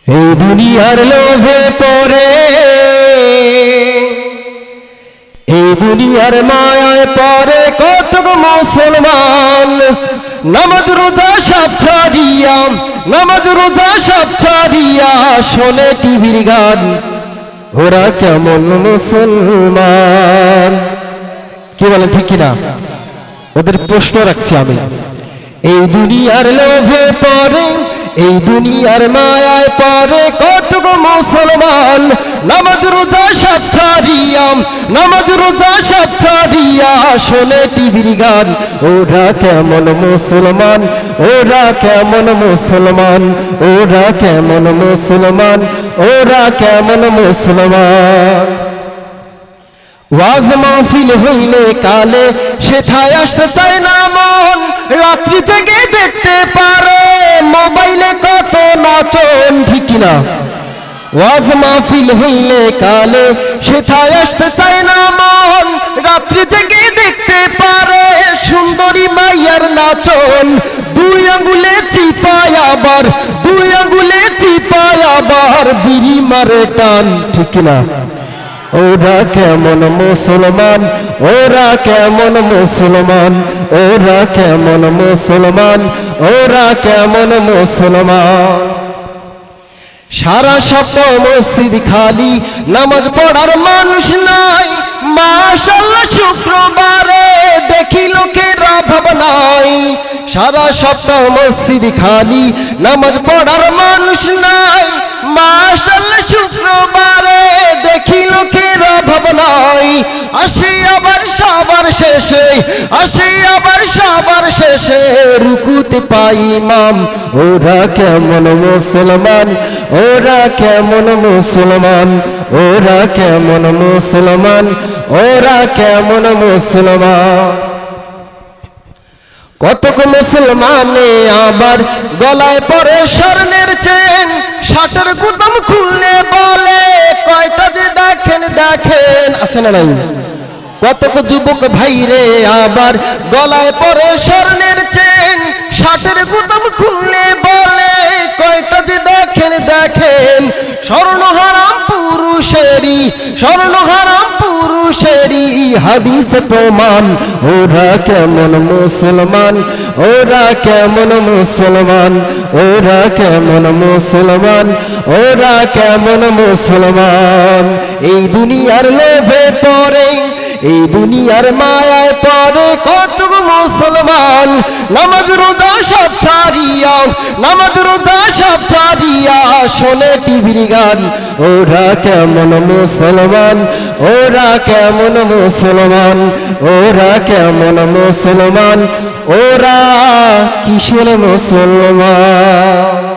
এই দুনিয়ার লোভে পড়ে, এই দুনিয়ার মায়ায় পড়ে কতক মুসলমান। নামাজ রোজা সব ছাড়িয়া, নামাজ রোজা সব ছাড়িয়া শোনে টিভির গান। ওরা কেমন মুসলমান? কি বলেন, ঠিক কিনা? ওদের প্রশ্ন রাখছি আমি। এই দুনিয়ার লোভে পড়ে, এই দুনিয়ার মায়ায় পড়ে কতক মুসলমান। নামাজ রোজা সব ছাড়িয়া, নামাজ রোজা সব ছাড়িয়া শোনে টিভির গান। ওরা কেমন মুসলমান? ওরা কেমন মুসলমান? ওরা কেমন মুসলমান? ওরা কেমন মুসলমান? ওয়াজ মাহফিল হইলে কালে সেথায় আসতে চায় না মন। রাত্রি জেগে দেখতে পারে মোবাইলে কত নাচন, ঠিক কিনা? ওয়াজ মাহফিল হইলে কালে সেথায় আসতে চায় না মন। রাত্রি জেগে দেখতে পারে সুন্দরী মাইয়ার নাচন। দুই আঙ্গুলে চিপায় আবার, দুই আঙ্গুলে চিপায় আবার বিড়ি মারে টান, ঠিক কিনা? ওরা কেমন মুসলমান? ওরা কেমন মুসলমান? ওরা কেমন মুসলমান? ওরা কেমন মুসলমান? সারা সপ্তাহ মসজিদ খালি, নামাজ পড়ার মানুষ নাই। মাশাআল্লাহ শুক্রবারে দেখি লোকেরা ভাবনাই। সারা সপ্তাহ মসজিদ খালি, নামাজ পড়ার মানুষ নাই। মাশাআল্লাহ শুক্রবারে দেখি লোকেরা ভাবনাই। আসে আবার সবার শেষে, আসে আবার সবার শেষে রুকুতে পাই ইমাম। ওরা কেমন মুসলমান? ওরা কেমন মুসলমান? ওরা কেমন মুসলমান? ওরা কেমন মুসলমান? কতক মুসলমানে আবার গলায় পরে স্বর্ণের চেন। শার্টের গুদাম খুললে বলে কয়টা যে দেখেন দেখেন, আছে না নাই? কতক যুবক ভাইরে আবার গলায় পরে স্বর্ণের চেন। শার্টের গুদাম খুললে বলে কয়টা যে দেখেন দেখেন। স্বর্ণ হারাম পুরুষেরই, স্বর্ণ হারাম পুরুষেরই হাদিস প্রমাণ। ওরা কেমন মুসলমান? ওরা কেমন মুসলমান? ওরা কেমন মুসলমান? ওরা কেমন মুসলমান? এই দুনিয়ার লোভে পড়ে, এই দুনিয়ার মায়ায় পড়ে কতক মুসলমান। নামাজ রোজা সব ছাড়িয়া, নামাজ রোজা সব ছাড়িয়া শোনে টিভির গান। ওরা কেমন মুসলমান? ওরা কেমন মুসলমান? ওরা কেমন মুসলমান? ওরা কিসের মুসলমান?